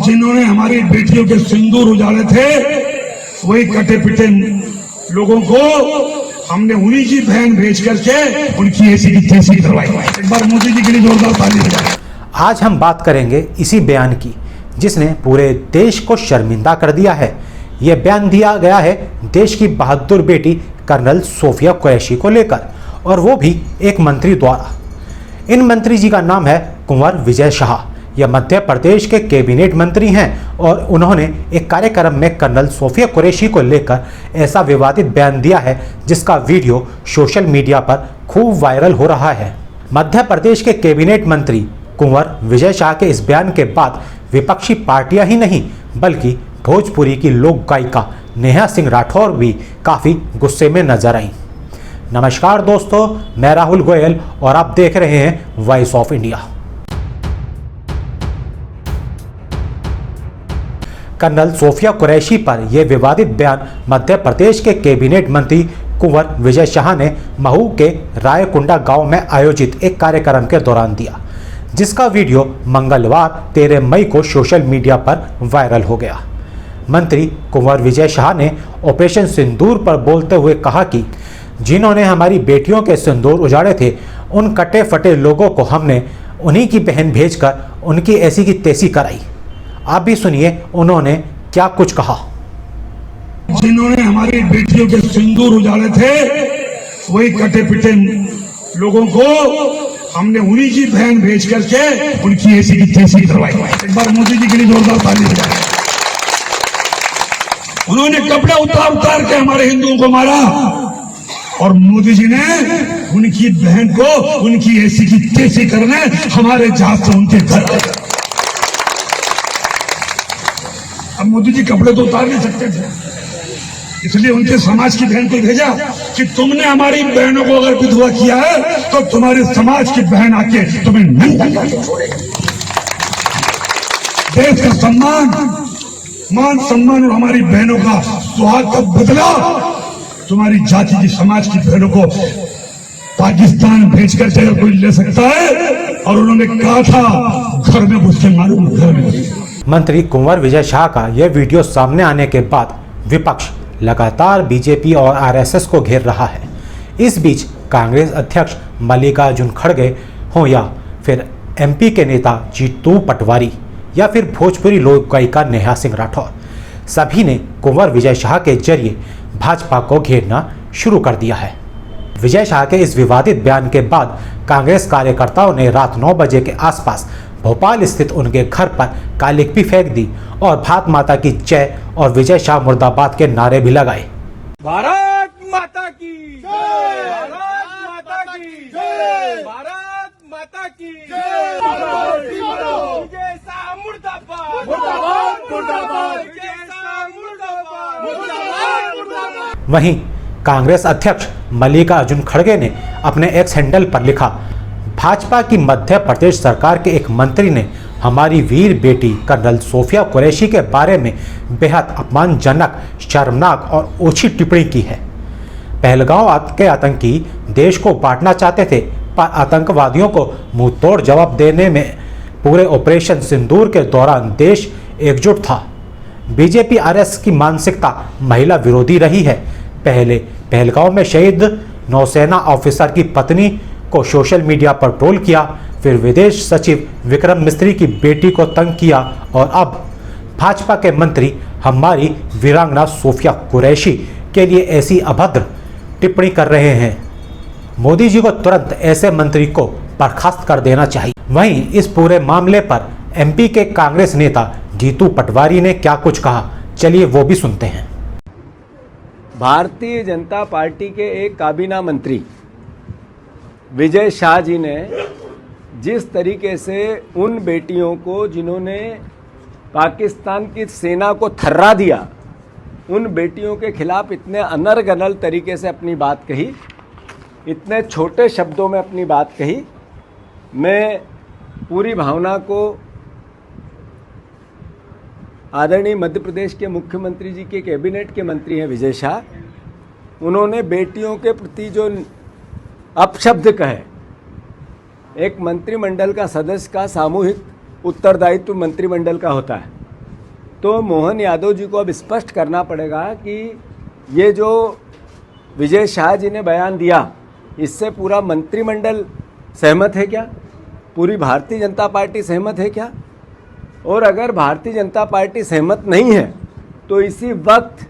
जिन्होंने हमारी बेटियों के सिंदूर उजाड़े थे, वही कटे पिटे लोगों को हमने उन्हीं की बहन भेज करके उनकी ऐसी की तैसी करवाई। एक बार मोदी जी के लिए जोरदार ताली बजाएं। आज हम बात करेंगे इसी बयान की जिसने पूरे देश को शर्मिंदा कर दिया है। यह बयान दिया गया है देश की बहादुर बेटी कर्नल सोफिया कुरैशी को लेकर, और वो भी एक मंत्री द्वारा। इन मंत्री जी का नाम है कुंवर विजय शाह। यह मध्य प्रदेश के कैबिनेट मंत्री हैं और उन्होंने एक कार्यक्रम में कर्नल सोफिया कुरैशी को लेकर ऐसा विवादित बयान दिया है जिसका वीडियो सोशल मीडिया पर खूब वायरल हो रहा है। मध्य प्रदेश के कैबिनेट मंत्री कुंवर विजय शाह के इस बयान के बाद विपक्षी पार्टियां ही नहीं बल्कि भोजपुरी की लोक गायिका नेहा सिंह राठौर भी काफ़ी गुस्से में नजर आई। नमस्कार दोस्तों, मैं राहुल गोयल और आप देख रहे हैं voice of India. Colonel Sofia Qureshi पर यह विवादित बयान मध्य प्रदेश के कैबिनेट मंत्री कुंवर विजय शाह ने महू के रायकुंडा गांव में आयोजित एक कार्यक्रम के दौरान दिया, जिसका वीडियो मंगलवार 13 मई को सोशल मीडिया पर वायरल हो गया। मंत्री कुंवर विजय शाह ने ऑपरेशन सिंदूर पर बोलते हुए कहा कि जिन्होंने हमारी बेटियों के सिंदूर उजाड़े थे, उन कटे फटे लोगों को हमने उन्हीं की बहन भेजकर उनकी ऐसी की तैसी कराई। आप भी सुनिए उन्होंने क्या कुछ कहा। जिन्होंने हमारी बेटियों के सिंदूर उजाड़े थे, वही कटे पिटे लोगों को हमने उन्हीं की बहन भेज करके उनकी ऐसी की तैसी करवाई। एक बार मोदी जी के लिए जोरदार ताली बजाएं। उन्होंने कपड़े उतार के हमारे हिंदुओं को मारा और मोदी जी ने उनकी बहन को उनकी ऐसी की तैसी करने हमारे जहाज से उनके घर। अब मोदी जी कपड़े तो उतार नहीं सकते थे, इसलिए उनके समाज की बहन को भेजा कि तुमने हमारी बहनों को अगर विधवा किया है तो तुम्हारे समाज की बहन आके तुम्हें नंगा करके छोड़ेगी। देश का सम्मान, मान सम्मान और हमारी बहनों का सुहाग का बदला तुम्हारी जाति की समाज की बहनों को पाकिस्तान भेजकर अगर कोई ले सकता है, और उन्होंने कहा था घर में घुस के मारूंगा, घर में घुस के। मंत्री कुंवर विजय शाह का यह वीडियो सामने आने के बाद विपक्ष लगातार बीजेपी और आरएसएस को घेर रहा है। इस बीच कांग्रेस अध्यक्ष मल्लिकार्जुन खड़गे हों या फिर एमपी के नेता जीतू पटवारी या फिर भोजपुरी लोक गायिका नेहा सिंह राठौर, सभी ने कुंवर विजय शाह के जरिए भाजपा को घेरना शुरू कर दिया है। विजय शाह के इस विवादित बयान के बाद कांग्रेस कार्यकर्ताओं ने रात 9 बजे के आसपास भोपाल स्थित उनके घर पर कालिक भी फेंक दी और भारत माता की जय और विजय शाह मुर्दाबाद के नारे भी लगाए। भारत माता की जय, भारत माता की जय, भारत माता की जय, विजय शाह मुर्दाबाद, मुर्दाबाद, मुर्दाबाद, विजय शाह मुर्दाबाद, मुर्दाबाद, मुर्दाबाद। वहीं कांग्रेस अध्यक्ष मल्लिकार्जुन खड़गे ने अपने एक्स हैंडल पर लिखा, भाजपा की मध्य प्रदेश सरकार के एक मंत्री ने हमारी वीर बेटी कर्नल सोफिया कुरैशी के बारे में बेहद अपमानजनक, शर्मनाक और ओछी टिप्पणी की है। पहलगांव के आतंकी देश को बांटना चाहते थे, पर आतंकवादियों को मुंहतोड़ जवाब देने में पूरे ऑपरेशन सिंदूर के दौरान देश एकजुट था। बीजेपी आरएसएस की मानसिकता महिला विरोधी रही है। पहले पहलगांव में शहीद नौसेना ऑफिसर की पत्नी को सोशल मीडिया पर ट्रोल किया, फिर विदेश सचिव विक्रम मिस्त्री की बेटी को तंग किया और अब भाजपा के मंत्री हमारी वीरांगना सोफिया कुरैशी के लिए ऐसी अभद्र टिप्पणी कर रहे हैं। मोदी जी को तुरंत ऐसे मंत्री को बर्खास्त कर देना चाहिए। वहीं इस पूरे मामले पर एमपी के कांग्रेस नेता जीतू पटवारी ने क्या कुछ कहा, चलिए वो भी सुनते हैं। भारतीय जनता पार्टी के एक काबीना मंत्री विजय शाह जी ने जिस तरीके से उन बेटियों को जिन्होंने पाकिस्तान की सेना को थर्रा दिया, उन बेटियों के खिलाफ इतने अनर्गल तरीके से अपनी बात कही, इतने छोटे शब्दों में अपनी बात कही, मैं पूरी भावना को आदरणीय मध्य प्रदेश के मुख्यमंत्री जी के कैबिनेट के मंत्री हैं विजय शाह, उन्होंने बेटियों के प्रति जो अपशब्द कहे, एक मंत्रिमंडल का सदस्य का सामूहिक उत्तरदायित्व मंत्रिमंडल का होता है। तो मोहन यादव जी को अब स्पष्ट करना पड़ेगा कि ये जो विजय शाह जी ने बयान दिया, इससे पूरा मंत्रिमंडल सहमत है क्या? पूरी भारतीय जनता पार्टी सहमत है क्या? और अगर भारतीय जनता पार्टी सहमत नहीं है तो इसी वक्त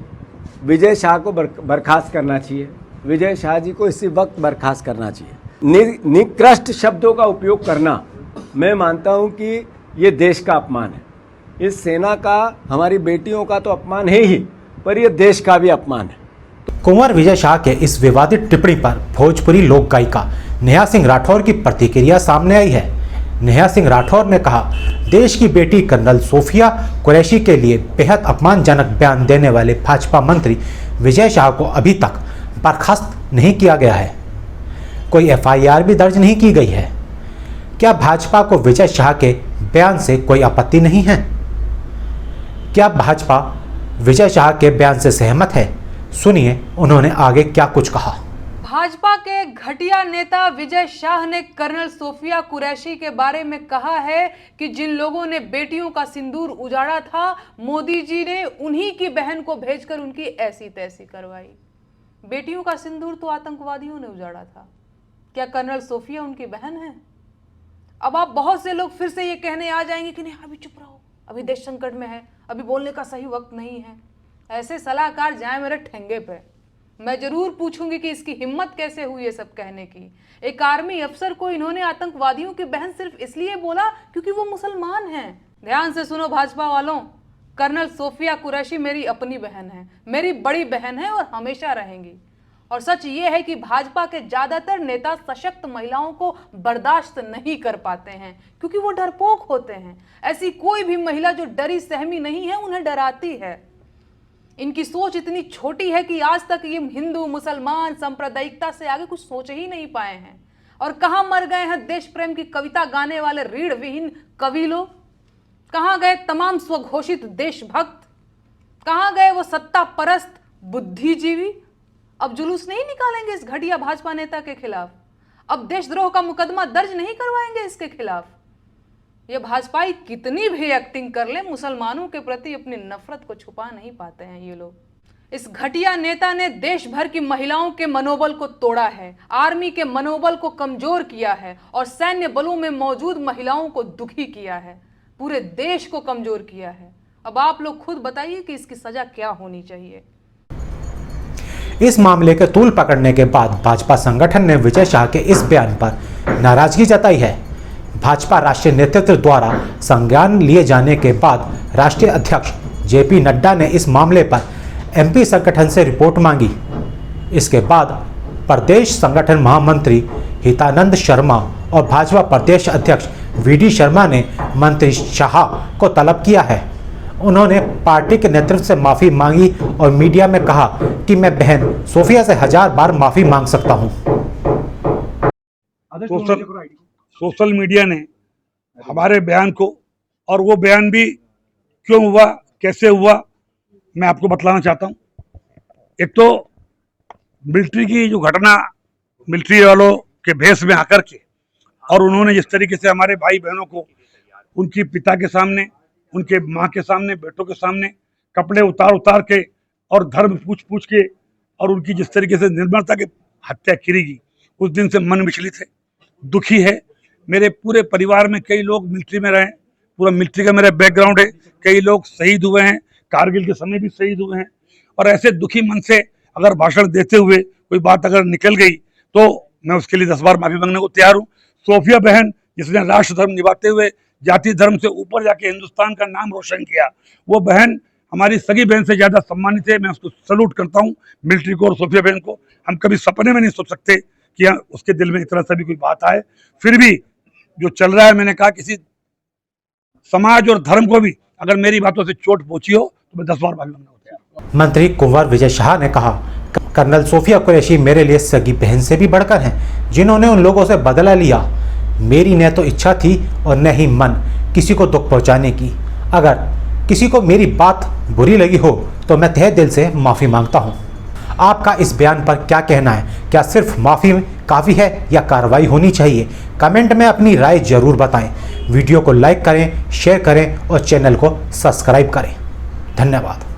विजय शाह को बर्खास्त करना चाहिए। विजय शाह जी को इसी वक्त बर्खास्त करना चाहिए। निकृष्ट शब्दों का उपयोग करना, मैं मानता हूं कि ये देश का अपमान है। इस सेना का, हमारी बेटियों का तो अपमान है ही, पर यह देश का भी अपमान है। कुंवर विजय शाह के इस विवादित टिप्पणी पर भोजपुरी लोक गायिका नेहा सिंह राठौर की प्रतिक्रिया सामने आई है। नेहा सिंह राठौर ने कहा, देश की बेटी कर्नल सोफिया कुरैशी के लिए बेहद अपमानजनक बयान देने वाले भाजपा मंत्री विजय शाह को अभी तक बर्खास्त नहीं किया गया है। कोई एफआईआर भी दर्ज नहीं की गई है। क्या भाजपा को विजय शाह के बयान से कोई आपत्ति नहीं है? क्या भाजपा विजय शाह के बयान से सहमत है? सुनिए उन्होंने आगे क्या कुछ कहा। भाजपा के घटिया नेता विजय शाह ने कर्नल सोफिया कुरैशी के बारे में कहा है कि जिन लोगों ने बेटियों का सिंदूर उजाड़ा था, मोदी जी ने उन्हीं की बहन को भेजकर उनकी ऐसी तैसी करवाई। बेटियों का सिंदूर तो आतंकवादियों ने उजाड़ा था। क्या कर्नल सोफिया उनकी बहन है? अब आप बहुत से लोग फिर से ये कहने आ जाएंगे कि नहीं, अभी चुप रहो, अभी देश संकट में है, अभी बोलने का सही वक्त नहीं है। ऐसे सलाहकार जाए मेरे ठेंगे पे। मैं जरूर पूछूंगी कि इसकी हिम्मत कैसे हुई ये सब कहने की। एक आर्मी अफसर को इन्होंने आतंकवादियों की बहन सिर्फ इसलिए बोला क्योंकि वो मुसलमान हैं। ध्यान से सुनो भाजपा वालों, कर्नल सोफिया कुरैशी मेरी अपनी बहन है, मेरी बड़ी बहन है और हमेशा रहेंगी। और सच ये है कि भाजपा के ज्यादातर नेता सशक्त महिलाओं को बर्दाश्त नहीं कर पाते हैं क्योंकि वो डरपोक होते हैं। ऐसी कोई भी महिला जो डरी सहमी नहीं है उन्हें डराती है। इनकी सोच इतनी छोटी है कि आज तक ये हिंदू मुसलमान सांप्रदायिकता से आगे कुछ सोच ही नहीं पाए हैं। और कहां मर गए हैं देश प्रेम की कविता गाने वाले रीढ़ विहीन कवि लोग? कहां गए तमाम स्वघोषित देशभक्त? कहां गए वो सत्ता परस्त बुद्धिजीवी? अब जुलूस नहीं निकालेंगे इस घटिया भाजपा नेता के खिलाफ? अब देशद्रोह का मुकदमा दर्ज नहीं करवाएंगे इसके खिलाफ? ये भाजपाई कितनी भी एक्टिंग कर ले, मुसलमानों के प्रति अपनी नफरत को छुपा नहीं पाते हैं ये लोग। इस घटिया नेता ने देश भर की महिलाओं के मनोबल को तोड़ा है, आर्मी के मनोबल को कमजोर किया है और सैन्य बलों में मौजूद महिलाओं को दुखी किया है, पूरे देश को कमजोर किया है। अब आप लोग खुद बताइए कि इसकी सजा क्या होनी चाहिए। इस मामले के तूल पकड़ने के बाद भाजपा संगठन ने विजय शाह के इस बयान पर नाराजगी जताई है। भाजपा राष्ट्रीय नेतृत्व द्वारा संज्ञान लिए जाने के बाद राष्ट्रीय अध्यक्ष जेपी नड्डा ने इस मामले पर एमपी संगठन से रिपोर्ट मांगी। इसके बाद प्रदेश संगठन महामंत्री हितानंद शर्मा और भाजपा प्रदेश अध्यक्ष वीडी शर्मा ने मंत्री शाह को तलब किया है। उन्होंने पार्टी के नेतृत्व से माफी मांगी और मीडिया में कहा कि मैं बहन सोफिया से 1000 बार माफी मांग सकता हूं। सोशल मीडिया ने हमारे बयान को, और वो बयान भी क्यों हुआ, कैसे हुआ, मैं आपको बतलाना चाहता हूं। एक तो मिलिट्री की जो घटना, मिलिट्री वालों के भेष में आकर के, और उन्होंने जिस तरीके से हमारे भाई बहनों को उनकी पिता के सामने, उनके माँ के सामने, बेटों के सामने कपड़े उतार उतार के और धर्म पूछ पूछ के, और उनकी जिस तरीके से निर्मलता की हत्या की गई, उस दिन से मन विचलित है, दुखी है। मेरे पूरे परिवार में कई लोग मिलिट्री में रहे, पूरा मिलिट्री का मेरा बैकग्राउंड है, कई लोग शहीद हुए हैं, कारगिल के समय भी शहीद हुए हैं। और ऐसे दुखी मन से अगर भाषण देते हुए कोई बात अगर निकल गई तो मैं उसके लिए 10 बार माफी मांगने को तैयार हूँ। सोफिया बहन जिसने राष्ट्र धर्म निभाते हुए जाति धर्म से ऊपर जाके हिंदुस्तान का नाम रोशन किया, वो बहन हमारी सगी बहन से ज्यादा सम्मानित है। मैं उसको सल्यूट करता हूँ, मिलिट्री को और सोफिया बहन को। हम कभी सपने में नहीं सोच सकते कि उसके दिल में इतना सा भी कोई बात आए। फिर भी जो चल रहा है, मैंने कहा किसी समाज और धर्म को भी अगर मेरी बातों से चोट पहुंची हो तो मैं 10 बार माफी मांगना होता है। मंत्री कुंवर विजय शाह ने कहा, कर्नल सोफिया कुरैशी मेरे लिए सगी बहन से भी बढ़कर हैं, जिन्होंने उन लोगों से बदला लिया। मेरी न तो इच्छा थी और न ही मन किसी को दुख पहुंचाने की। अगर किसी को मेरी बात बुरी लगी हो तो मैं तहे दिल से माफ़ी मांगता हूं। आपका इस बयान पर क्या कहना है? क्या सिर्फ माफ़ी काफ़ी है या कार्रवाई होनी चाहिए? कमेंट में अपनी राय जरूर बताएं। वीडियो को लाइक करें, शेयर करें और चैनल को सब्सक्राइब करें। धन्यवाद।